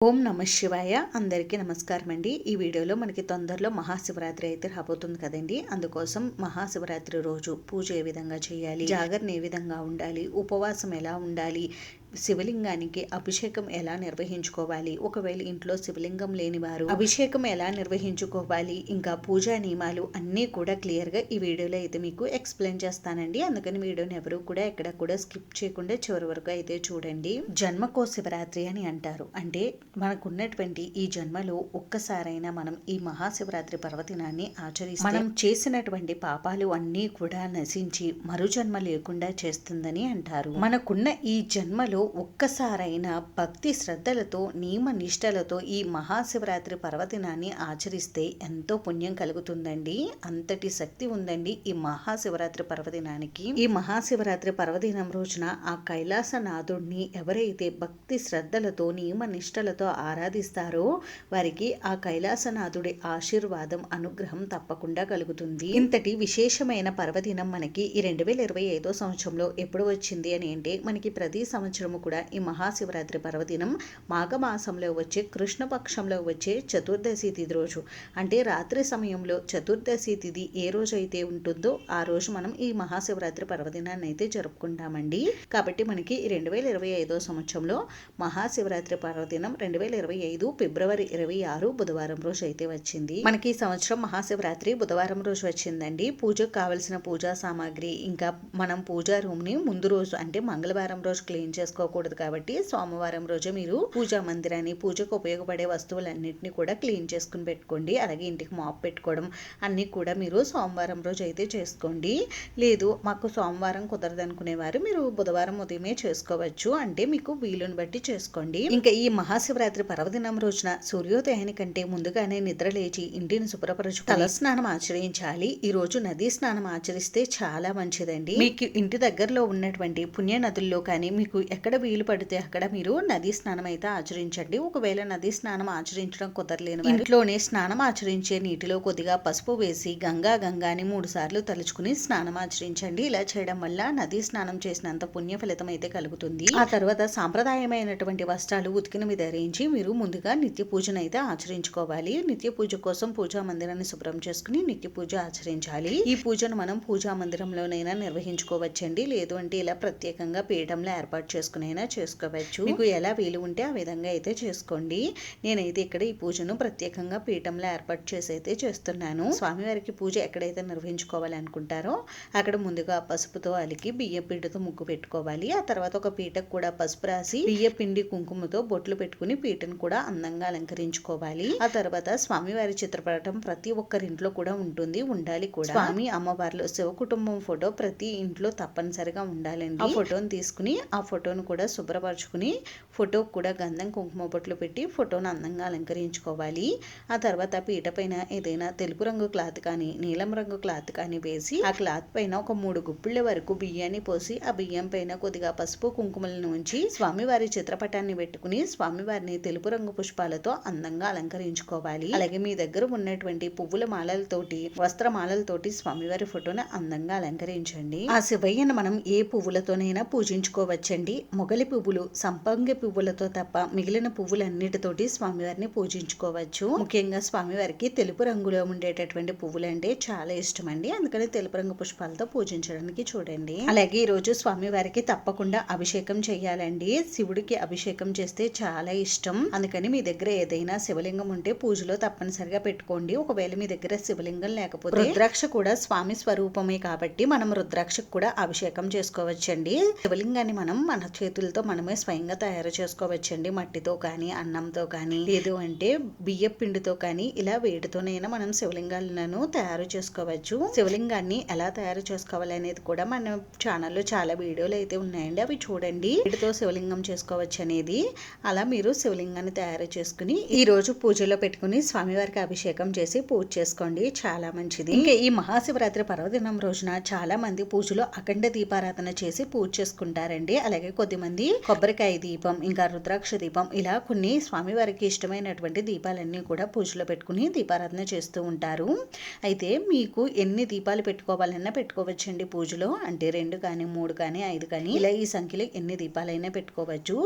ఓం నమ శివాయ. అందరికీ నమస్కారం అండి. ఈ వీడియోలో మనకి తొందరలో మహాశివరాత్రి అయితే రాబోతుంది కదండి. అందుకోసం మహాశివరాత్రి రోజు పూజ ఏ విధంగా చేయాలి, జాగరణ ఏ విధంగా ఉండాలి, ఉపవాసం ఎలా ఉండాలి, శివలింగానికి అభిషేకం ఎలా నిర్వహించుకోవాలి, ఒకవేళ ఇంట్లో శివలింగం లేని వారు అభిషేకం ఎలా నిర్వహించుకోవాలి, ఇంకా పూజా నియమాలు అన్నీ కూడా క్లియర్గా ఈ వీడియోలో అయితే మీకు ఎక్స్ప్లెయిన్ చేస్తానండి. అందుకని వీడియోని ఎవరు కూడా ఎక్కడ కూడా స్కిప్ చేయకుండా చివరి వరకు అయితే చూడండి. జన్మకో శివరాత్రి అని అంటారు. అంటే మనకున్నటువంటి ఈ జన్మలో ఒక్కసారైనా మనం ఈ మహాశివరాత్రి పర్వదినాన్ని ఆచరిస్తే మనం చేసినటువంటి పాపాలు అన్నీ కూడా నశించి మరుజన్మ లేకుండా చేస్తుందని అంటారు. మనకున్న ఈ జన్మలో ఒక్కసారైనా భక్తి శ్రద్ధలతో నియమ నిష్టలతో ఈ మహాశివరాత్రి పర్వదినాన్ని ఆచరిస్తే ఎంతో పుణ్యం కలుగుతుందండి. అంతటి శక్తి ఉందండి ఈ మహాశివరాత్రి పర్వదినానికి. ఈ మహాశివరాత్రి పర్వదినం రోజున ఆ కైలాసనాథుడిని ఎవరైతే భక్తి శ్రద్ధలతో నియమ నిష్టలతో ఆరాధిస్తారో వారికి ఆ కైలాసనాథుడి ఆశీర్వాదం అనుగ్రహం తప్పకుండా కలుగుతుంది. ఇంతటి విశేషమైన పర్వదినం మనకి ఈ 2025 సంవత్సరంలో ఎప్పుడు వచ్చింది అని అంటే మనకి ప్రతి సంవత్సరం కూడా ఈ మహాశివరాత్రి పర్వదినం మాఘమాసంలో వచ్చే కృష్ణపక్షంలో వచ్చే చతుర్దశి తిథి రోజు, అంటే రాత్రి సమయంలో చతుర్దశి తిథి ఏ రోజు అయితే ఉంటుందో ఆ రోజు మనం ఈ మహాశివరాత్రి పర్వదినాన్ని అయితే జరుపుకుంటామండి. కాబట్టి మనకి 2025 సంవత్సరంలో మహాశివరాత్రి పర్వదినం 2025 ఫిబ్రవరి 26 బుధవారం రోజు అయితే వచ్చింది. మనకి ఈ సంవత్సరం మహాశివరాత్రి బుధవారం రోజు వచ్చిందండి. పూజకు కావలసిన పూజా సామాగ్రి, ఇంకా మనం పూజా రూమ్ ని ముందు రోజు అంటే మంగళవారం రోజు క్లీన్ చేసుకోకూడదు కాబట్టి సోమవారం రోజు మీరు పూజా మందిరాన్ని, పూజకు ఉపయోగపడే వస్తువులన్నింటినీ కూడా క్లీన్ చేసుకుని పెట్టుకోండి. అలాగే ఇంటికి మాప్ పెట్టుకోవడం అన్ని కూడా మీరు సోమవారం రోజు అయితే చేసుకోండి. లేదు మాకు సోమవారం కుదరదు అనుకునేవారు మీరు బుధవారం ఉదయమే చేసుకోవచ్చు. అంటే మీకు వీలుని బట్టి చేసుకోండి. ఇంకా ఈ మహాశివరాత్రి పర్వదినం రోజున సూర్యోదయానికంటే ముందుగానే నిద్ర లేచి ఇంటిని శుభ్రపరచు తల స్నానం ఆచరించాలి. ఈ రోజు నదీ స్నానం ఆచరిస్తే చాలా మంచిదండి. మీకు ఇంటి దగ్గరలో ఉన్నటువంటి పుణ్య నదుల్లో కానీ మీకు ఎక్కడ వీలు పడితే అక్కడ మీరు నదీ స్నానం అయితే ఆచరించండి. ఒకవేళ నదీ స్నానం ఆచరించడం కుదరలేని ఇంట్లోనే స్నానం ఆచరించే నీటిలో కొద్దిగా పసుపు వేసి గంగాని 3 సార్లు తలుచుకుని స్నానం ఆచరించండి. ఇలా చేయడం వల్ల నదీ స్నానం చేసినంత పుణ్య ఫలితం అయితే కలుగుతుంది. ఆ తర్వాత సాంప్రదాయమైనటువంటి వస్త్రాలు ఉతికినవి ధరించి మీరు ముందుగా నిత్య పూజను అయితే ఆచరించుకోవాలి. నిత్య పూజ కోసం పూజా మందిరాన్ని శుభ్రం చేసుకుని నిత్య పూజ ఆచరించాలి. ఈ పూజను మనం పూజా మందిరంలోనైనా నిర్వహించుకోవచ్చండి. లేదు అంటే ఇలా ప్రత్యేకంగా పీఠంలో ఏర్పాటు చేసుకునైనా చేసుకోవచ్చు. మీకు ఎలా వీలు ఉంటే ఆ విధంగా అయితే చేసుకోండి. నేనైతే ఇక్కడ ఈ పూజను ప్రత్యేకంగా పీఠంలో ఏర్పాటు చేసి అయితే చేస్తున్నాను. స్వామివారికి పూజ ఎక్కడైతే నిర్వహించుకోవాలి అనుకుంటారో అక్కడ ముందుగా పసుపుతో అలికి బియ్య పిండితో ముగ్గు పెట్టుకోవాలి. ఆ తర్వాత ఒక పీటకు కూడా పసుపు రాసి బియ్య పిండి కుంకుమతో బొట్లు పెట్టుకుని పీటను కూడా అందంగా అలంకరించుకోవాలి. ఆ తర్వాత స్వామివారి చిత్రపటం ప్రతి ఒక్కరింట్లో కూడా ఉండాలి కూడా. స్వామి అమ్మవారిలో శివ కుటుంబం ఫోటో ప్రతి ఇంట్లో తప్పనిసరిగా ఉండాలండి. ఆ ఫోటోని తీసుకుని ఆ ఫోటోను కూడా శుభ్రపరచుకుని ఫోటోకు కూడా గంధం కుంకుమ బొట్లు పెట్టి ఫోటోను అందంగా అలంకరించుకోవాలి. ఆ తర్వాత పీట పైన ఏదైనా తెలుపు రంగు క్లాత్ కానీ నీలం రంగు క్లాత్ కానీ వేసి ఆ క్లాత్ పైన ఒక 3 గుప్పిళ్ళ వరకు బియ్యాన్ని పోసి ఆ బియ్యం పైన కొద్దిగా పసుపు కుంకుమలను ఉంచి స్వామివారి చిత్రపటాన్ని పెట్టుకుని స్వామివారిని తెలుపు రంగు పుష్పాలతో అందంగా అలంకరించుకోవాలి. అలాగే మీ దగ్గర ఉన్నటువంటి పువ్వుల మాలలతోటి వస్త్రమాలలతోటి స్వామివారి ఫోటోను అందంగా అలంకరించండి. ఆ శివయ్యను మనం ఏ పువ్వులతోనైనా పూజించుకోవచ్చండి. మొగలి పువ్వులు, సంపంగి పువ్వులతో తప్ప మిగిలిన పువ్వులన్నిటితోటి స్వామివారిని పూజించుకోవచ్చు. ముఖ్యంగా స్వామివారికి తెలుపు రంగులో ఉండేటటువంటి పువ్వులు అంటే చాలా ఇష్టం అండి. అందుకని తెలుపు రంగు పుష్పాలతో పూజించడానికి చూడండి. అలాగే ఈ రోజు స్వామివారికి తప్పకుండా అభిషేకం చేయాలండి. శివుడికి అభిషేకం చేస్తే చాలా ఇష్టం. అందుకని మీ దగ్గర ఏదైనా శివలింగం ఉంటే పూజలో తప్పనిసరిగా పెట్టుకోండి. ఒకవేళ మీ దగ్గర శివలింగం లేకపోతే రుద్రాక్ష కూడా స్వామి స్వరూపమే కాబట్టి మనం రుద్రాక్షకు కూడా అభిషేకం చేసుకోవచ్చండి. శివలింగాన్ని మనం మన చేతులతో మనమే స్వయంగా తయారు చేసుకోవచ్చండి. మట్టితో కానీ, అన్నంతో కానీ, లేదు అంటే బియ్య పిండితో కానీ ఇలా వేటితోనైనా మనం శివలింగాలను తయారు చేసుకోవచ్చు. శివలింగాన్ని ఎలా తయారు చేసుకోవాలి అనేది కూడా మన ఛానల్లో చాలా వీడియోలు అయితే ఉన్నాయండి. అవి చూడండి. వీటితో శివలింగం చేసుకోవచ్చు అనేది. అలా మీరు శివలింగాన్ని తయారు చేసుకుని ఈ రోజు పూజలో పెట్టుకుని స్వామివారికి అభిషేకం చేసి పూజ చేసుకోండి. చాలా మంచిది. ఇంకా ఈ మహాశివరాత్రి పర్వదినం రోజున చాలా మంది పూజలో అఖండ దీపారాధన చేసి పూజ చేసుకుంటారండి. అలాగే కొద్దిమంది కొబ్బరికాయ దీపం, ఇంకా రుద్రాక్ష దీపం, ఇలా కొన్ని స్వామివారికి ఇష్టమైనటువంటి దీపాలన్నీ కూడా పూజలో పెట్టుకుని దీపారాధన చేస్తూ ఉంటారు. అయితే మీకు ఎన్ని దీపాలు పెట్టుకోవాలన్నా పెట్టుకోవచ్చండి పూజలో. అంటే 2 కానీ 3 కానీ 5 కానీ ఇలా ఈ సంఖ్యలో ఎన్ని దీపాలైనా పెట్టుకోవచ్చు.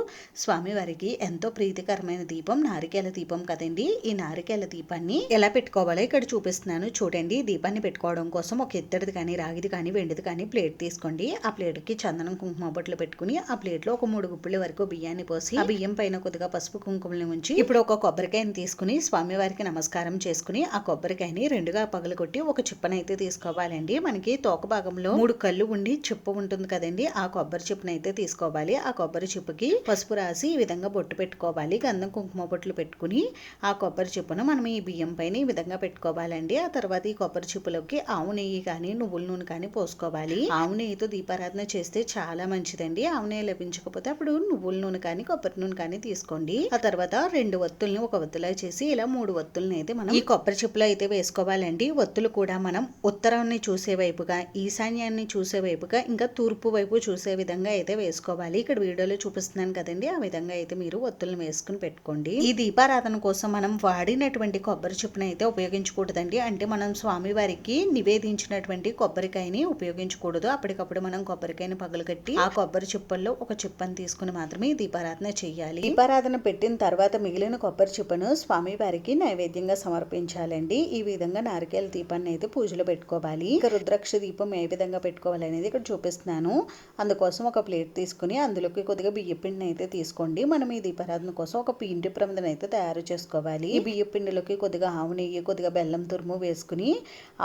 స్వామివారికి ఎంతో ప్రీతికరమైన దీపం నారికేల దీపం కదండి. ఈ నారికేల దీపాన్ని ఎలా పెట్టుకోవాలో ఇక్కడ చూపిస్తున్నాను చూడండి. దీపాన్ని పెట్టుకోవడం కోసం ఒక ఇత్తడిది కానీ రాగిది కానీ వెండిది కానీ ప్లేట్ తీసుకోండి. ఆ ప్లేట్కి చందనం కుంకుమ బొట్లు పెట్టుకుని ఆ ప్లేట్లో ఒక 3 గుప్పిళ్ళ వరకు బియ్యాన్ని పోసి ఆ బియ్యం పైన కొద్దిగా పసుపు కుంకుమని ఉంచి ఇప్పుడు ఒక కొబ్బరికాయని తీసుకుని స్వామివారికి నమస్కారం చేసుకుని ఆ కొబ్బరికాయని 2గా పగలగొట్టి ఒక చిప్పనైతే తీసుకోవాలండి. మనకి తోక భాగంలో 3 కళ్ళు ఉండి చిప్ప ఉంటుంది కదండి, ఆ కొబ్బరి చిప్పనైతే తీసుకోవాలి. ఆ కొబ్బరి చిప్పకి పసుపు రాసి ఈ విధంగా బొట్టు పెట్టుకోవాలి. గంధం కుంకుమ బొట్లు పెట్టుకుని ఆ కొబ్బరి చిప్పను మనం ఈ బియ్యం పైన ఈ విధంగా పెట్టుకోవాలండి. ఆ తర్వాత ఈ కొబ్బరి చిప్పలోకి ఆవు నెయ్యి కానీ నువ్వుల నూనె కానీ పోసుకోవాలి. ఆవు నెయ్యితో దీపారాధన చేస్తే చాలా మంచిదండి. ఆవు నెయ్యి లభించకపోతే అప్పుడు నువ్వుల నూనె కానీ కొబ్బరి నూనె కానీ తీసుకోండి. ఆ తర్వాత 2 ఒత్తుల్ని ఒక ఒత్తులా చేసి ఇలా 3 ఒత్తుల్ని అయితే మనం ఈ కొబ్బరి చిప్పలో అయితే వేసుకోవాలండి. ఒత్తులు కూడా మనం ఉత్తరాన్ని చూసే వైపుగా, ఈశాన్యాన్ని చూసే వైపుగా, ఇంకా తూర్పు వైపు చూసే విధంగా అయితే వేసుకోవాలి. ఇక్కడ వీడియోలో చూపిస్తున్నాను కదండి, ఆ విధంగా అయితే మీరు ఒత్తులను వేసుకుని పెట్టుకోండి. ఈ దీపారాధన కోసం మనం వాడినటువంటి కొబ్బరి చిప్పను అయితే ఉపయోగించకూడదండి. అంటే మనం స్వామివారికి నివేదించినటువంటి కొబ్బరికాయని ఉపయోగించకూడదు. అప్పటికప్పుడు మనం కొబ్బరికాయని పగలగట్టి ఆ కొబ్బరి చిప్పల్లో ఒక చిప్పని తీసుకుని మాత్రమే దీపారాధన చేయాలి. దీపారాధన పెట్టిన తర్వాత మిగిలిన కొబ్బరి చిప్పను స్వామివారికి నైవేద్యంగా సమర్పించాలండి. ఈ విధంగా నారికేల దీపాన్ని అయితే పూజలో పెట్టుకోవాలి. ఇక రుద్రాక్ష దీపం ఏ విధంగా పెట్టుకోవాలి అనేది ఇక్కడ చూపిస్తున్నాను. అందుకోసం ఒక ప్లేట్ తీసుకుని అందులోకి కొద్దిగా బియ్య పిండిని అయితే తీసుకోండి. మనం ఈ దీపారాధన కోసం ఒక పిండి ప్రమిదను అయితే తయారు చేసుకోవాలి. ఈ బియ్య పిండిలోకి కొద్దిగా ఆవు నెయ్యి, కొద్దిగా బెల్లం తురుము వేసుకుని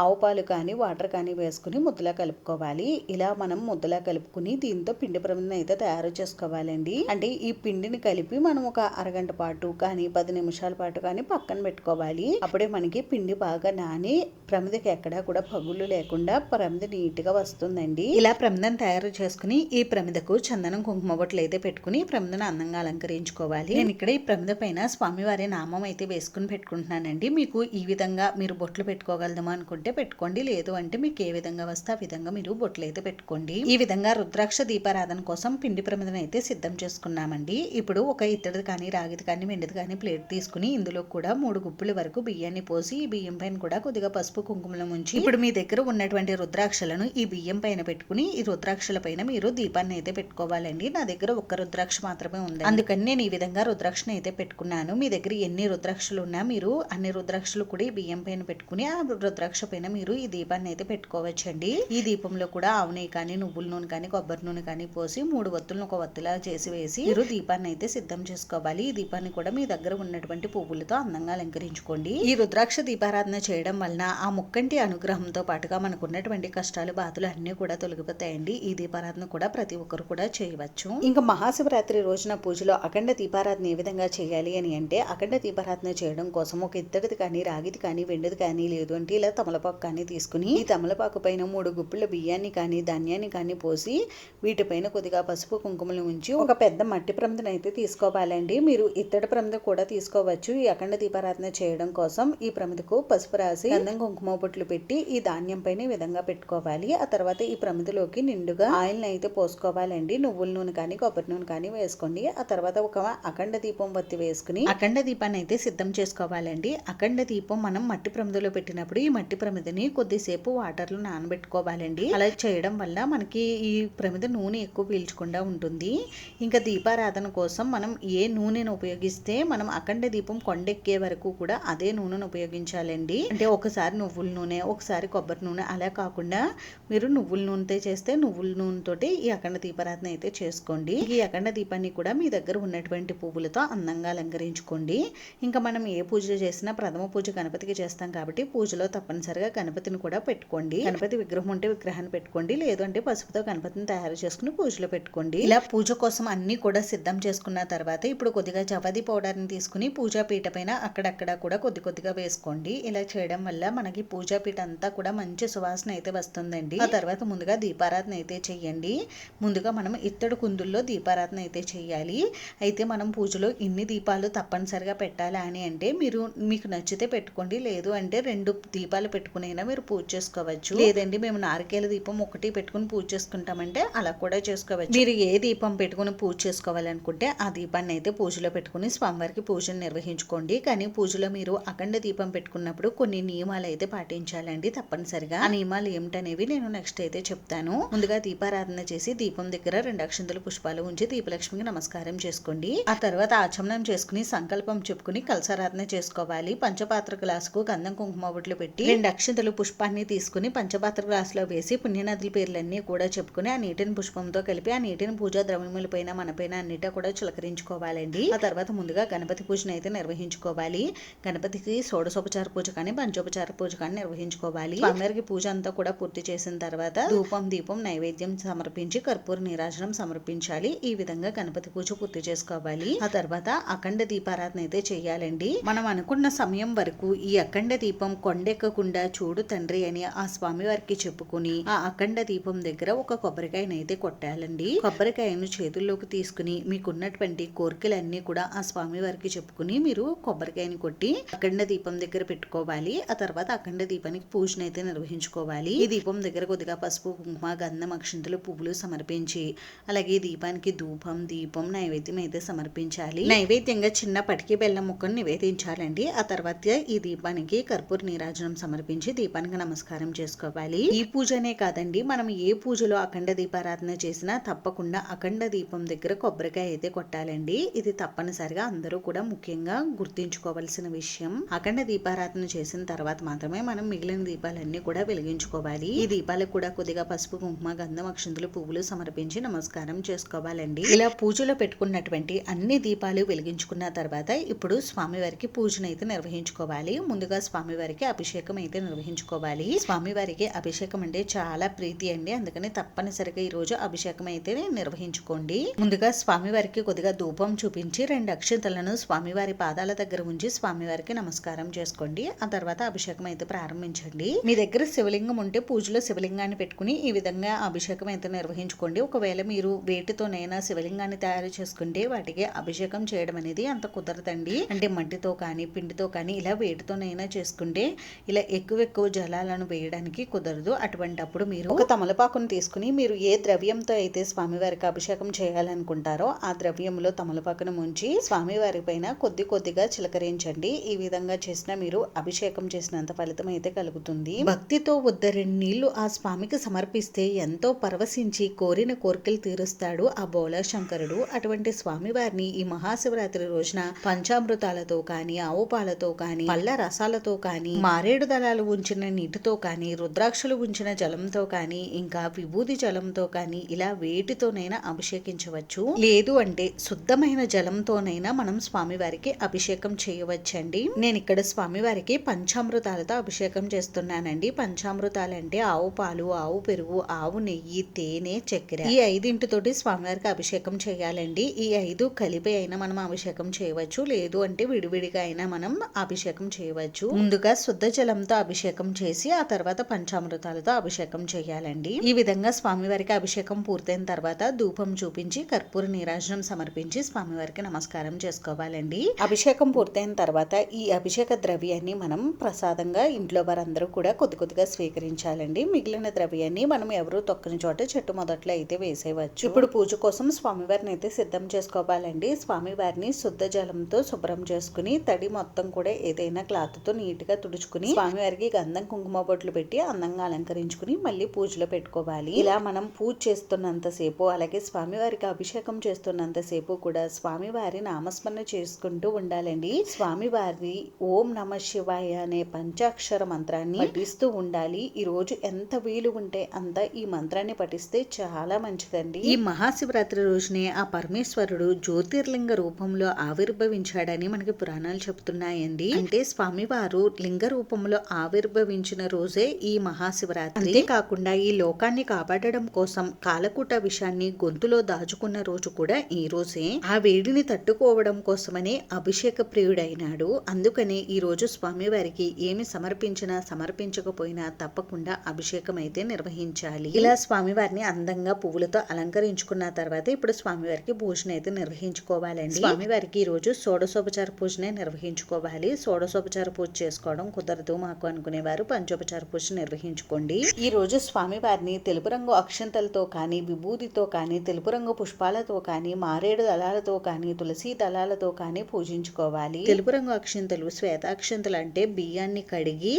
ఆవు పాలు కానీ వాటర్ కానీ వేసుకుని ముద్దలా కలుపుకోవాలి. ఇలా మనం ముద్దలా కలుపుకుని దీంతో పిండి ప్రమిదను అయితే తయారు చేసుకోవాలండి. అంటే ఈ పిండిని కలిపి మనం ఒక అరగంట పాటు కానీ 10 నిమిషాల పాటు కానీ పక్కన పెట్టుకోవాలి. అప్పుడే మనకి పిండి బాగా నాని ప్రమిదకి ఎక్కడా కూడా పగుళ్ళు లేకుండా ప్రమిద నీట్ గా వస్తుందండి. ఇలా ప్రమిదను తయారు చేసుకుని ఈ ప్రమిదకు చందనం కుంకుమ బొట్లు అయితే పెట్టుకుని ప్రమిదను అందంగా అలంకరించుకోవాలి. నేను ఇక్కడ ఈ ప్రమిద పైన స్వామివారి నామం అయితే వేసుకుని పెట్టుకుంటున్నానండి. మీకు ఈ విధంగా మీరు బొట్లు పెట్టుకోగలదమా అనుకుంటే పెట్టుకోండి, లేదు అంటే మీకు ఏ విధంగా వస్తే ఆ విధంగా మీరు బొట్లు అయితే పెట్టుకోండి. ఈ విధంగా రుద్రాక్ష దీపారాధన కోసం పిండి ప్రమిదను అయితే సిద్ధం చేసుకున్నామండి. ఇప్పుడు ఒక ఇత్తడిది కానీ రాగిది కానీ వెండిది కానీ ప్లేట్ తీసుకుని ఇందులో కూడా 3 గుప్పిళ్ళ వరకు బియ్యాన్ని పోసి ఈ బియ్యం పైన కూడా కొద్దిగా పసుపు కుంకుమలు ముంచి ఇప్పుడు మీ దగ్గర ఉన్నటువంటి రుద్రాక్షలను ఈ బియ్యం పైన పెట్టుకుని ఈ రుద్రాక్షల పైన మీరు దీపాన్ని అయితే పెట్టుకోవాలండి. నా దగ్గర ఒక్క రుద్రాక్ష మాత్రమే ఉంది, అందుకని నేను ఈ విధంగా రుద్రాక్షను అయితే పెట్టుకున్నాను. మీ దగ్గర ఎన్ని రుద్రాక్షలు ఉన్నా మీరు అన్ని రుద్రాక్షలు కూడా ఈ బియ్యం పైన పెట్టుకుని ఆ రుద్రాక్ష పైన మీరు ఈ దీపాన్ని అయితే పెట్టుకోవచ్చండి. ఈ దీపంలో కూడా ఆవు నెయ్యి కానీ నువ్వుల నూనె కానీ కొబ్బరి నూనె కానీ పోసి 3 ఒత్తులను ఒక ఒత్తులా చేసి వేసి మీరు దీపాన్ని అయితే సిద్ధం చేసుకోవాలి. ఈ దీపాన్ని కూడా మీ దగ్గర ఉన్నటువంటి పువ్వులతో అందంగా అలంకరించుకోండి. ఈ రుద్రాక్ష దీపారాధన చేయడం వలన ఆ ముక్కంటి అనుగ్రహంతో పాటుగా మనకు ఉన్నటువంటి కష్టాలు బాధలు అన్ని కూడా తొలగిపోతాయండి. ఈ దీపారాధన కూడా ప్రతి ఒక్కరు కూడా చేయవచ్చు. ఇంకా మహాశివరాత్రి రోజున పూజలో అఖండ దీపారాధన ఏ విధంగా చేయాలి అని అంటే, అఖండ దీపారాధన చేయడం కోసం ఒక ఇత్తడిది కానీ రాగిది కానీ వెండిది కానీ లేదు అంటే ఇలా తమలపాకు కానీ తీసుకుని ఈ తమలపాకు పైన 3 గుప్పిళ్ళ బియ్యాన్ని కానీ ధాన్యాన్ని కానీ పోసి వీటిపైన కొద్దిగా పసుపు కుంకుమలు ఉంచి ఒక పెద్ద మట్టి ప్రమిదను అయితే తీసుకోవాలండి. మీరు ఇత్తడి ప్రమిద కూడా తీసుకోవచ్చు. ఈ అఖండ దీపారాధన చేయడం కోసం ఈ ప్రమిదకు పసుపు రాసి గంధం కుంకుమ బొట్లు పెట్టి ఈ ధాన్యం పైన ఈ విధంగా పెట్టుకోవాలి. ఆ తర్వాత ఈ ప్రమిదలోకి నిండుగా ఆయిల్ అయితే పోసుకోవాలండి. నువ్వుల నూనె కానీ కొబ్బరి నూనె కానీ వేసుకోండి. ఆ తర్వాత ఒక అఖండ దీపం వత్తి వేసుకుని అఖండ దీపాన్ని అయితే సిద్ధం చేసుకోవాలండి. అఖండ దీపం మనం మట్టి ప్రమిదలో పెట్టినప్పుడు ఈ మట్టి ప్రమిదని కొద్దిసేపు వాటర్లో నానబెట్టుకోవాలండి. అలా చేయడం వల్ల మనకి ఈ ప్రమిద నూనె ఎక్కువ పీల్చకుండా ఉంటుంది. ఇంకా దీపారాధన కోసం మనం ఏ నూనెను ఉపయోగిస్తే మనం అఖండ దీపం కొండెక్కే వరకు కూడా అదే నూనెను ఉపయోగించాలండి. అంటే ఒకసారి నువ్వుల నూనె, ఒకసారి కొబ్బరి నూనె, అలా కాకుండా మీరు నువ్వుల నూనెతో చేస్తే నువ్వుల నూనెతోటి ఈ అఖండ దీపారాధన అయితే చేసుకోండి. ఈ అఖండ దీపాన్ని కూడా మీ దగ్గర ఉన్నటువంటి పువ్వులతో అందంగా అలంకరించుకోండి. ఇంకా మనం ఏ పూజ చేసినా ప్రథమ పూజ గణపతికి చేస్తాం కాబట్టి పూజలో తప్పనిసరిగా గణపతిని కూడా పెట్టుకోండి. గణపతి విగ్రహం ఉంటే విగ్రహాన్ని పెట్టుకోండి, లేదు అంటే పసుపుతో గణపతిని తయారు చేసుకుని పూజలో పెట్టుకోండి. ఇలా పూజ కోసం అన్ని కూడా సిద్ధం చేసుకున్న తర్వాత ఇప్పుడు కొద్దిగా జవాది పౌడర్ ని తీసుకుని పూజా పీట పైన అక్కడక్కడ కూడా కొద్దిగా వేసుకోండి. ఇలా చేయడం వల్ల మనకి పూజా పీట అంతా కూడా మంచి సువాసన అయితే వస్తుందండి. ఆ తర్వాత ముందుగా దీపారాధన అయితే చెయ్యండి. ముందుగా మనం ఇత్తడి కుందుల్లో దీపారాధన అయితే చెయ్యాలి. అయితే మనం పూజలో ఇన్ని దీపాలు తప్పనిసరిగా పెట్టాలా అని అంటే మీకు నచ్చితే పెట్టుకోండి, లేదు అంటే 2 దీపాలు పెట్టుకునైనా మీరు పూజ చేసుకోవచ్చు. లేదండి మేము నారికేల దీపం ఒకటి పెట్టుకుని పూజ చేసుకుంటామంటే అలా కూడా చేసుకోవచ్చు. మీరు ఏ ఏ దీపం పెట్టుకుని పూజ చేసుకోవాలనుకుంటే ఆ దీపాన్ని అయితే పూజలో పెట్టుకుని స్వామివారికి పూజను నిర్వహించుకోండి. కానీ పూజలో మీరు అఖండ దీపం పెట్టుకున్నప్పుడు కొన్ని నియమాలు అయితే పాటించాలండి తప్పనిసరిగా. ఆ నియమాలు ఏమిటనేవి నేను నెక్స్ట్ అయితే చెప్తాను. ముందుగా దీపారాధన చేసి దీపం దగ్గర 2 అక్షంతలు పుష్పాలు ఉంచి దీపలక్ష్మికి నమస్కారం చేసుకోండి. ఆ తర్వాత ఆచమనం చేసుకుని సంకల్పం చెప్పుకుని కలసారాధన చేసుకోవాలి. పంచపాత్ర గ్లాసుకు గంధం కుంకుమ బొట్లు పెట్టి 2 అక్షంతలు పుష్పాన్ని తీసుకుని పంచపాత్ర గ్లాసులో వేసి పుణ్యనదుల పేర్లన్నీ కూడా చెప్పుకుని ఆ నీటిని పుష్పంతో కలిపి ఆ నీటిని పూజా ద్రవ్యముల పైన మన పైన అన్నిటా కూడా చిలకరించుకోవాలండి. ఆ తర్వాత ముందుగా గణపతి పూజను అయితే నిర్వహించుకోవాలి. గణపతికి షోడశోపచార పూజ కానీ పంచోపచార పూజ కానీ నిర్వహించుకోవాలి. స్వామివారికి పూజ అంతా కూడా పూర్తి చేసిన తర్వాత ధూపం దీపం నైవేద్యం సమర్పించి కర్పూర నీరాజనం సమర్పించాలి. ఈ విధంగా గణపతి పూజ పూర్తి చేసుకోవాలి. ఆ తర్వాత అఖండ దీపారాధన అయితే చేయాలండి. మనం అనుకున్న సమయం వరకు ఈ అఖండ దీపం కొండెక్కకుండా చూడు తండ్రి అని ఆ స్వామి వారికి చెప్పుకుని ఆ అఖండ దీపం దగ్గర ఒక కొబ్బరికాయను అయితే కొట్టాలండి. కొబ్బరికాయను చేతుల్లోకి తీసుకుని మీకున్నటువంటి కోరికలన్నీ కూడా ఆ స్వామి వారికి చెప్పుకుని మీరు కొబ్బరికాయని కొట్టి అఖండ దీపం దగ్గర పెట్టుకోవాలి. ఆ తర్వాత అఖండ దీపానికి పూజను అయితే నిర్వహించుకోవాలి. ఈ దీపం దగ్గర కొద్దిగా పసుపు కుంకుమ గంధం అక్షింతలు పువ్వులు సమర్పించి అలాగే దీపానికి ధూపం దీపం నైవేద్యం అయితే సమర్పించాలి. నైవేద్యంగా చిన్న పటికి బెల్లం ముక్కను నివేదించాలండి. ఆ తర్వాత ఈ దీపానికి కర్పూర నీరాజనం సమర్పించి దీపానికి నమస్కారం చేసుకోవాలి. ఈ పూజనే కాదండి, మనం ఏ పూజలో అఖండ దీపారాధన చేసినా తప్పకుండా అఖండ దీపం దగ్గర కొబ్బరికాయ అయితే కొట్టాలండి. ఇది తప్పనిసరిగా అందరూ కూడా ముఖ్యంగా గుర్తించుకోవాల్సిన విషయం. అఖండ దీపారాధన చేసిన తర్వాత మాత్రమే మనం మిగిలిన దీపాలన్నీ కూడా వెలిగించుకోవాలి. ఈ దీపాలకు కూడా కొద్దిగా పసుపు కుంకుమ గంధం అక్షంతలు పువ్వులు సమర్పించి నమస్కారం చేసుకోవాలండి. ఇలా పూజలో పెట్టుకున్నటువంటి అన్ని దీపాలు వెలిగించుకున్న తర్వాత ఇప్పుడు స్వామివారికి పూజనైతే నిర్వహించుకోవాలి. ముందుగా స్వామివారికి అభిషేకం అయితే నిర్వహించుకోవాలి. స్వామివారికి అభిషేకం అంటే చాలా ప్రీతి అండి, అందుకని తప్పనిసరిగా ఈ రోజు అభిషేకం అయితే నిర్వహించుకోండి. ముందుగా స్వామివారికి కొద్దిగా ధూపం చూపించి 2 అక్షంతలను స్వామివారి పాదాల దగ్గర ఉంచి స్వామివారికి నమస్కారం చేసుకోండి. ఆ తర్వాత అభిషేకం అయితే ప్రారంభించండి. మీ దగ్గర శివలింగం ఉంటే పూజలో శివలింగాన్ని పెట్టుకుని ఈ విధంగా అభిషేకం అయితే నిర్వహించుకోండి. ఒకవేళ మీరు వేటితోనైనా శివలింగాన్ని తయారు చేసుకుంటే వాటికి అభిషేకం చేయడం అనేది అంత కుదరదండి. అంటే మట్టితో కానీ పిండితో కానీ ఇలా వేటితోనైనా చేసుకుంటే ఇలా ఎక్కువ జలాలను వేయడానికి కుదరదు. అటువంటప్పుడు మీరు ఒక తమలపాకును తీసుకుని మీరు ఏ ద్రవ్యంతో అయితే స్వామివారికి అభిషేకం చేయాలనుకుంటారో ఆ ద్రవ్యంలో తమలపాకును ముంచి స్వామివారి పైన కొద్దిగా చిలకరించండి. ఈ విధంగా చేసినా మీరు అభిషేకం చేసినంత ఫలితం అయితే కలుగుతుంది. భక్తితో ఉద్దరిని నీళ్లు ఆ స్వామికి సమర్పిస్తే ఎంతో పరవశించి కోరిన కోరికలు తీరుస్తాడు ఆ బోలా శంకరుడు. అటువంటి స్వామివారిని ఈ మహాశివరాత్రి రోజున పంచామృతాలతో కానీ ఆవు పాలతో కానీ పళ్ళ రసాలతో కానీ మారేడు దళాలు ఉంచిన నీటితో కానీ రుద్రాక్షలు ఉంచిన జలంతో కానీ ఇంకా విభూది జలంతో కానీ ఇలా వేటితోనైనా అభిషేకించవచ్చు. లేదు అంటే శుద్ధమైన జలంతోనైనా మనం స్వామివారికి అభిషేకం చేయవచ్చండి. నేను ఇక్కడ స్వామివారికి పంచామృతాలతో అభిషేకం చేస్తున్నానండి. పంచామృతాలంటే ఆవు పాలు ఆవు పెరుగు ఆవు నెయ్యి తేనె చక్కెర ఈ 5 స్వామివారికి అభిషేకం చేయాలండి. ఈ 5 కలిపి అయినా మనం అభిషేకం చేయవచ్చు, లేదు అంటే విడివిడిగా అయినా మనం అభిషేకం చేయవచ్చు. ముందుగా శుద్ధ జలంతో అభిషేకం చేసి ఆ తర్వాత పంచామృతాలతో అభిషేకం చేయాలండి. ఈ విధంగా స్వామివారికి అభిషేకం పూర్తయిన తర్వాత ధూపం చూపించి కర్పూర నీరాజనం సమర్పించి స్వామివారికి నమస్కారం చేసుకోవాలండి. అభిషేకం పూర్తయిన తర్వాత ఈ అభిషేక ద్రవ్యాన్ని మనం ప్రసాదంగా ఇంట్లో వారందరూ కూడా కొద్దిగా స్వీకరించాలండి. మిగిలిన ద్రవ్యాన్ని మనం ఎవరు తొక్కని చోట చెట్టు మొదట్లో అయితే వేసేయవచ్చు. ఇప్పుడు పూజ కోసం స్వామివారిని అయితే సిద్ధం చేసుకోవాలండి. స్వామివారిని శుద్ధ జలంతో శుభ్రం చేసుకుని తడి మొత్తం కూడా ఏదైనా క్లాత్ తో నీట్ గా తుడుచుకుని స్వామివారికి గంధం కుంకుమ బొట్లు పెట్టి అందంగా అలంకరించుకుని మళ్ళీ పూజలో పెట్టుకోవాలి. ఇలా మనం పూజ చేస్తున్నంత సేపు అలాగే స్వామివారికి అభిషేకం చేస్తున్నంత సేపు కూడా స్వామివారి నామస్మరణ చేసుకుంటూ ఉండాలండి. స్వామివారి ఓం నమ శివాయ అనే పంచాక్షర మంత్రాన్ని పఠిస్తూ ఉండాలి. ఈ రోజు ఎంత వీలు ఉంటే అంత ఈ మంత్రాన్ని పఠిస్తే చాలా మంచిదండి. ఈ మహాశివరాత్రి రోజునే ఆ పరమేశ్వరుడు జ్యోతిర్లింగ రూపంలో ఆవిర్భవించాడని మనకి పురాణాలు చెప్తున్నాయండి. అంటే స్వామివారు లింగ రూపంలో ఆవిర్భవించిన రోజే ఈ మహాశివరాత్రి. అంతేకాకుండా ఈ లోకాన్ని కాపాడడం కోసం కాలకూట విషాన్ని గొంతులో దాచుకున్న రోజు కూడా ఈ రోజే. ఆ వేడిని తట్టుకోవడం కోసమనే అభిషేక ప్రియుడైనాడు. అందుకనే ఈ రోజు స్వామివారికి ఏమి సమర్పించినా సమర్పించకపోయినా తప్పకుండా అభిషేకం అయితే నిర్వహించాలి. ఇలా స్వామివారిని అందంగా పువ్వులతో అలంకరించుకున్న తర్వాత ఇప్పుడు స్వామివారికి పూజన అయితే నిర్వహించుకోవాలండి. స్వామివారికి ఈ రోజు షోడశోపచార పూజనే నిర్వహించుకోవాలి. షోడశోపచార పూజ చేసుకోవడం కుదరదు మాకు అనుకునేవారు పంచోపచార పూజ నిర్వహించుకోండి. ఈ రోజు స్వామివారిని తెలుపు రంగు అక్షంతలతో కానీ విభూతితో కానీ, తెలుపు రంగు పుష్పాలతో కానీ, మారేడు దళాలతో కానీ, తులసి దళాలతో కానీ పూజించుకోవాలి. తెలుపు రంగు అక్షింతలు, శ్వేతాక్షింతలు అంటే బియ్యాన్ని కడిగి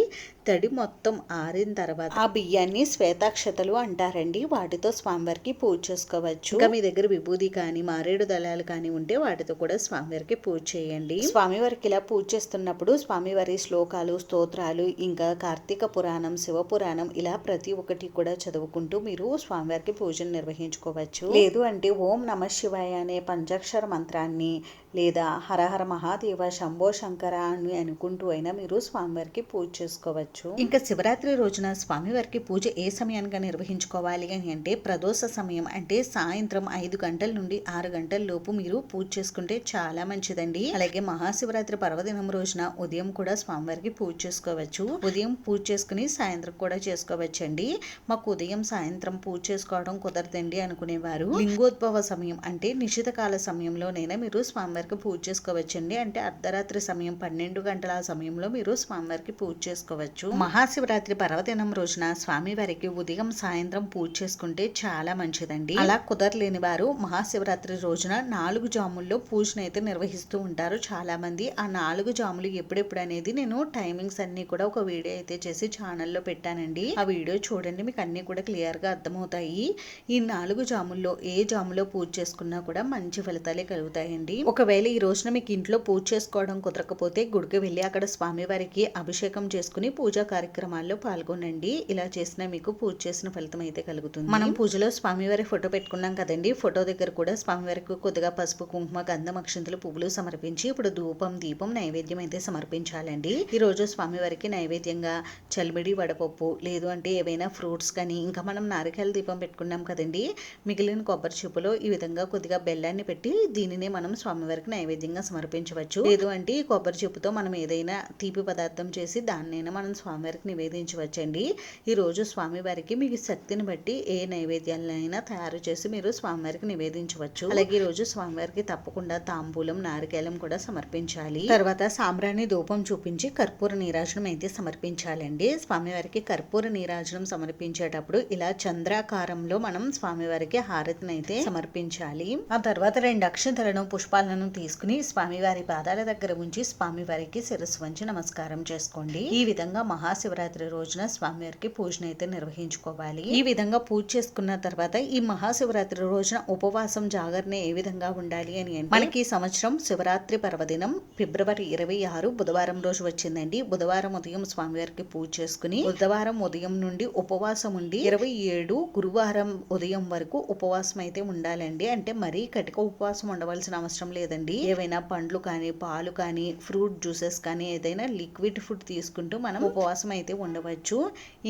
తడి మొత్తం ఆరిన తర్వాత ఆ బియ్యాన్ని శ్వేతాక్షతలు అంటారండి. వాటితో స్వామివారికి పూజ చేసుకోవచ్చు. ఇంకా మీ దగ్గర విభూది కానీ, మారేడు దళాలు కానీ ఉంటే వాటితో కూడా స్వామివారికి పూజ చేయండి. స్వామివారికి ఇలా పూజ చేస్తున్నప్పుడు స్వామివారి శ్లోకాలు, స్తోత్రాలు, ఇంకా కార్తీక పురాణం, శివ పురాణం ఇలా ప్రతి ఒక్కటి కూడా చదువుకుంటూ మీరు స్వామివారికి పూజను నిర్వహించుకోవచ్చు. లేదు అంటే ఓం నమః శివాయ అనే పంచాక్షర మంత్రాన్ని లేదా హరహర మహాదేవ శంభో శంకర అని అనుకుంటూ అయినా మీరు స్వామివారికి పూజ చేసుకోవచ్చు. ఇంకా శివరాత్రి రోజున స్వామివారికి పూజ ఏ సమయానికి నిర్వహించుకోవాలి అని అంటే ప్రదోష సమయం అంటే సాయంత్రం 5 గంటల నుండి 6 గంటల లోపు మీరు పూజ చేసుకుంటే చాలా మంచిదండి. అలాగే మహాశివరాత్రి పర్వదినం రోజున ఉదయం కూడా స్వామివారికి పూజ చేసుకోవచ్చు. ఉదయం పూజ చేసుకుని సాయంత్రం కూడా చేసుకోవచ్చండి. మాకు ఉదయం సాయంత్రం పూజ చేసుకోవడం కుదరదండి అనుకునేవారు లింగోద్భవ సమయం అంటే నిషిత కాల సమయంలోనైనా మీరు స్వామివారికి పూజ చేసుకోవచ్చండి. అంటే అర్ధరాత్రి సమయం 12 గంటల సమయంలో మీరు స్వామివారికి పూజ చేసుకోవచ్చు. మహాశివరాత్రి పర్వదినం రోజున స్వామివారికి ఉదయం సాయంత్రం పూజ చేసుకుంటే చాలా మంచిదండి. అలా కుదరలేని వారు మహాశివరాత్రి రోజున 4 జాముల్లో పూజను అయితే నిర్వహిస్తూ ఉంటారు చాలా మంది. ఆ 4 జాములు ఎప్పుడెప్పుడు అనేది నేను టైమింగ్స్ అన్ని కూడా ఒక వీడియో అయితే చేసి ఛానల్లో పెట్టానండి. ఆ వీడియో చూడండి, మీకు అన్ని కూడా క్లియర్ గా అర్థమవుతాయి. ఈ 4 జాముల్లో ఏ జాములో పూజ చేసుకున్నా కూడా మంచి ఫలితాలే కలుగుతాయండి. ఒకవేళ ఈ రోజున మీకు ఇంట్లో పూజ చేసుకోవడం కుదరకపోతే గుడికి వెళ్ళి అక్కడ స్వామివారికి అభిషేకం చేసుకుని పూజా కార్యక్రమాల్లో పాల్గొనండి. ఇలా చేసినా మీకు పూజ చేసిన ఫలితం అయితే కలుగుతుంది. మనం పూజలో స్వామివారి ఫోటో పెట్టుకున్నాం కదండి, ఫోటో దగ్గర కూడా స్వామివారికి కొద్దిగా పసుపు, కుంకుమ, గంధం, అక్షంతలు, పువ్వులు సమర్పించి ఇప్పుడు ధూపం, దీపం, నైవేద్యం అయితే సమర్పించాలండి. ఈ రోజు స్వామివారికి నైవేద్యంగా చల్మిడి, వడపప్పు, లేదు అంటే ఏవైనా ఫ్రూట్స్ కానీ, ఇంకా మనం నారికేల దీపం పెట్టుకున్నాం కదండి, మిగిలిన కొబ్బరి చిప్పులో ఈ విధంగా కొద్దిగా బెల్లాన్ని పెట్టి దీనినే మనం స్వామివారికి నైవేద్యంగా సమర్పించవచ్చు. లేదు అంటే ఈ కొబ్బరి చిప్పుతో మనం ఏదైనా తీపి పదార్థం చేసి దాన్నైనా మనం స్వామివారికి నివేదించవచ్చండి. ఈ రోజు స్వామివారికి మీకు శక్తిని బట్టి ఏ నైవేద్యాలైనా తయారు చేసి మీరు స్వామివారికి నివేదించవచ్చు. అలాగే ఈ రోజు స్వామివారికి తప్పకుండా తాంబూలం, నారికేలం కూడా సమర్పించాలి. తర్వాత సాంబ్రాణి ధూపం చూపించి కర్పూర నీరాజనం అయితే సమర్పించాలండి. స్వామివారికి కర్పూర నీరాజనం సమర్పించేటప్పుడు ఇలా చంద్రాకారంలో మనం స్వామివారికి హారతిని అయితే సమర్పించాలి. ఆ తర్వాత 2 అక్షంతలను, పుష్పాలను తీసుకుని స్వామివారి పాదాల దగ్గర ఉంచి స్వామివారికి శిరస్సు వంచి నమస్కారం చేసుకోండి. ఈ విధంగా మహాశివరాత్రి రోజున స్వామివారికి పూజను అయితే నిర్వహించుకోవాలి. ఈ విధంగా పూజ చేసుకున్న తర్వాత ఈ మహాశివరాత్రి రోజున ఉపవాసం, జాగరణ ఏ విధంగా ఉండాలి అని అంటే మనకి ఈ సంవత్సరం శివరాత్రి పర్వదినం ఫిబ్రవరి 26 బుధవారం రోజు వచ్చిందండి. బుధవారం ఉదయం స్వామివారికి పూజ చేసుకుని బుధవారం ఉదయం నుండి ఉపవాసం ఉండి 27 గురువారం ఉదయం వరకు ఉపవాసం అయితే ఉండాలండి. అంటే మరీ కటిక ఉపవాసం ఉండవలసిన అవసరం లేదండి. ఏవైనా పండ్లు కానీ, పాలు కానీ, ఫ్రూట్ జ్యూసెస్ కానీ, ఏదైనా లిక్విడ్ ఫుడ్ తీసుకుంటూ మనం ఉపవాసం అయితే ఉండవచ్చు.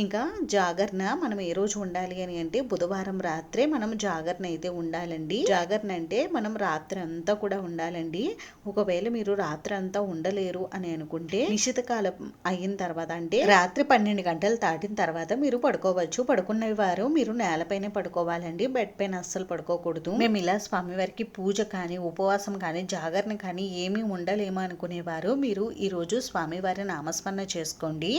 ఇంకా జాగరణ మనం ఏ రోజు ఉండాలి అని అంటే బుధవారం రాత్రే మనం జాగరణ అయితే ఉండాలండి. జాగరణ అంటే మనం రాత్రి అంతా కూడా ఉండాలండి. ఒకవేళ మీరు రాత్రి అంతా ఉండలేరు అని అనుకుంటే నిశ్చిత కాలం అయిన తర్వాత అంటే రాత్రి 12 గంటలు దాటిన తర్వాత మీరు పడుకోవచ్చు. పడుకున్న వారు మీరు నేలపైనే పడుకోవాలండి, బెడ్ పైన అస్సలు పడుకోకూడదు. మేము ఇలా స్వామివారికి పూజ కానీ, ఉపవాసం కానీ, జాగరణ కానీ ఏమీ ఉండలేమో అనుకునేవారు మీరు ఈరోజు స్వామివారి నామస్మరణ చేసుకోండి.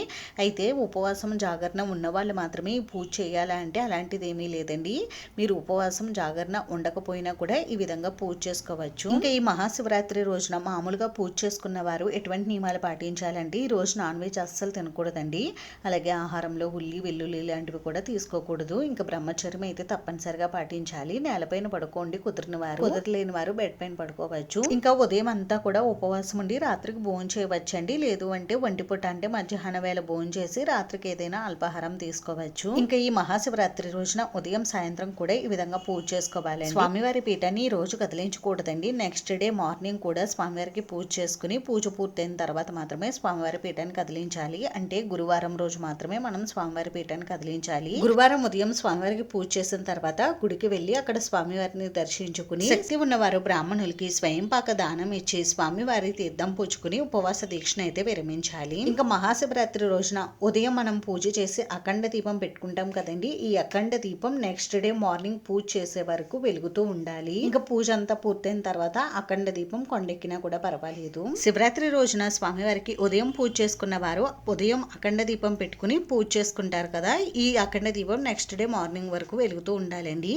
అయితే ఉపవాసం, జాగరణ ఉన్న వాళ్ళు మాత్రమే పూజ చేయాలా అంటే అలాంటిది ఏమీ లేదండి. మీరు ఉపవాసం, జాగరణ ఉండకపోయినా కూడా ఈ విధంగా పూజ చేసుకోవచ్చు. ఇంకా ఈ మహాశివరాత్రి రోజున మామూలుగా పూజ చేసుకున్న వారు ఎటువంటి నియమాలు పాటించాలంటే ఈ రోజు నాన్ వెజ్ అస్సలు తినకూడదండి. అలాగే ఆహారంలో ఉల్లి, వెల్లుల్లి లాంటివి కూడా తీసుకోకూడదు. ఇంకా బ్రహ్మచర్యం అయితే తప్పనిసరిగా పాటించాలి. నేలపైన పడుకోండి కుదిరిన వారు, కుదరలేని వారు బెడ్ పైన పడుకోవచ్చు. ఇంకా ఉదయం అంతా కూడా ఉపవాసం ఉండి రాత్రికి భోజనం చేయవచ్చండి. లేదు అంటే ఒంటిపూట అంటే మధ్యాహ్న వేళ భోజనం చేసి రాత్రికి ఏదైనా అల్పాహారం తీసుకోవచ్చు. ఇంకా ఈ మహాశివరాత్రి రోజున ఉదయం సాయంత్రం కూడా ఈ విధంగా పూజ చేసుకోవాలి. స్వామివారి పీఠాన్ని ఈ రోజు కదిలించకూడదండి. నెక్స్ట్ డే మార్నింగ్ కూడా స్వామివారికి పూజ చేసుకుని పూజ పూర్తయిన తర్వాత మాత్రమే స్వామివారి పీఠాన్ని కదిలించాలి. అంటే గురువారం రోజు మాత్రమే మనం స్వామివారి పీఠాన్ని కదిలించాలి. గురువారం ఉదయం స్వామివారికి పూజ చేసిన తర్వాత గుడికి వెళ్లి అక్కడ స్వామివారిని దర్శించుకుని శక్తి ఉన్నవారు బ్రాహ్మణులకి స్వయం స్వయంపాక దానం ఇచ్చి స్వామివారి తీర్థం పుచ్చుకుని ఉపవాస దీక్షను అయితే విరమించాలి. ఇంకా మహాశివరాత్రి రోజున ఉదయం మనం పూజ చేసి అఖండ దీపం పెట్టుకుంటాం కదండి. ఈ అఖండ దీపం నెక్స్ట్ డే మార్నింగ్ పూజ చేసే వరకు వెలుగుతూ ఉండాలి. ఇంకా పూజ అంతా పూర్తయిన తర్వాత అఖండ దీపం కొండెక్కినా కూడా పర్వాలేదు. శివరాత్రి రోజున స్వామివారికి ఉదయం పూజ చేసుకున్న వారు ఉదయం అఖండ దీపం పెట్టుకుని పూజ చేసుకుంటారు కదా. ఈ అఖండ దీపం నెక్స్ట్ డే మార్నింగ్ వరకు వెలుగుతూ ఉండాలండి.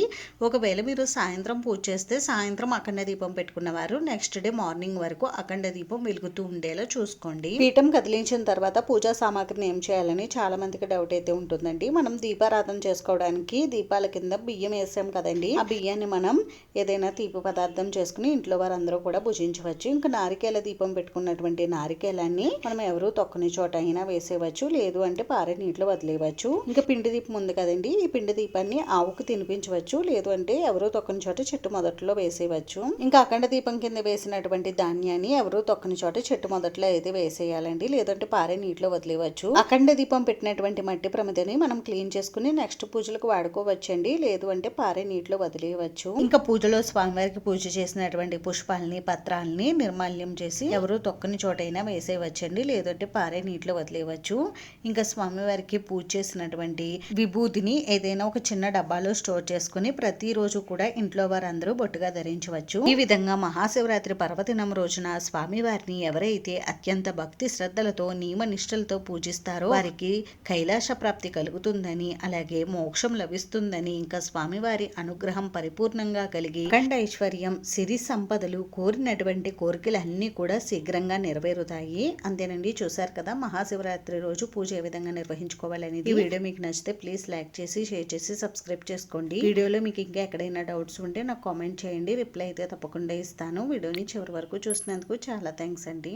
ఒకవేళ మీరు సాయంత్రం పూజ చేస్తే సాయంత్రం అఖండ దీపం పెట్టుకున్న వారు నెక్స్ట్ డే మార్నింగ్ వరకు అఖండ దీపం వెలుగుతూ ఉండేలా చూసుకోండి. పీఠం కదిలించిన తర్వాత పూజా సామాగ్రిని ఏం చేయాలని చాలా మందికి డౌట్ అయితే ఉంటుందండి. మనం దీపారాధన చేసుకోవడానికి దీపాల కింద బియ్యం వేసాం కదండి. ఆ బియ్యాన్ని మనం ఏదైనా తీపి పదార్థం చేసుకుని ఇంట్లో వారందరూ కూడా భుజించవచ్చు. ఇంకా నారికేల దీపం పెట్టుకున్నటువంటి నారికేలాన్ని మనం ఎవరు తొక్కని చోట అయినా వేసేవచ్చు, లేదు అంటే పారే నీటిలో వదిలేయవచ్చు. ఇంకా పిండి దీపం ఉంది కదండి. ఈ పిండి దీపాన్ని ఆవుకు తినిపించవచ్చు, లేదు అంటే ఎవరో తొక్కని చోట చెట్టు మొదట్లో వేసేయవచ్చు. ఇంకా అఖండ దీపం కింద వేసినటువంటి ధాన్యాన్ని ఎవరో తొక్కని చోట చెట్టు మొదట్లో అయితే వేసేయాలండి, లేదంటే పారే నీటిలో వదిలేయవచ్చు. అఖండ దీపం పెట్టినటువంటి మట్టి ప్రమిదని మనం క్లీన్ చేసుకుని నెక్స్ట్ పూజలకు వాడుకోవచ్చండి, లేదు అంటే పారే నీటిలో వదిలేయవచ్చు. ఇంకా పూజలో స్వామివారికి పూజ చేసినటువంటి పుష్పాలని పత్రాలని నిర్మాల్యం చేసి ఎవరో తొక్కని చోటైనా వేసేయవచ్చండి, లేదంటే పారే నీటిలో వదిలేయవచ్చు. ఇంకా స్వామివారికి పూజ చేసినటువంటి విభూతిని ఏదైనా ఒక చిన్న డబ్బాలో స్టోర్ చేసుకుని ప్రతిరోజు కూడా ఇంట్లో వారందరూ బొట్టుగా ధరించవచ్చు. ఈ విధంగా మహాశివరాత్రి పర్వదినం రోజున స్వామివారిని ఎవరైతే అత్యంత భక్తి శ్రద్ధలతో నియమ నిష్టలతో పూజిస్తారో వారికి కైలాస ప్రాప్తి కలుగుతుందని, అలాగే మోక్షం లభిస్తుందని, ఇంకా స్వామివారి అనుగ్రహం పరిపూర్ణంగా కలిగి అఖండ ఐశ్వర్యం సిరి సంపదలు కోరినటువంటి కోరికలన్నీ కూడా శీఘ్రంగా నెరవేరుతాయి. అంతేనండి, చూసారు కదా మహాశివరాత్రి రోజు పూజ ఏ విధంగా నిర్వహించుకోవాలనేది. ఈ వీడియో మీకు నచ్చితే ప్లీజ్ లైక్ చేసి షేర్ చేసి సబ్స్క్రైబ్ చేసుకోండి. వీడియోలో మీకు ఇంకా ఎక్కడైనా డౌట్స్ ఉంటే నాకు కామెంట్ చేయండి, రిప్లై అయితే తప్పకుండా ఇస్తాను. వీడియోని చివరి వరకు చూసినందుకు చాలా థ్యాంక్స్ అండి.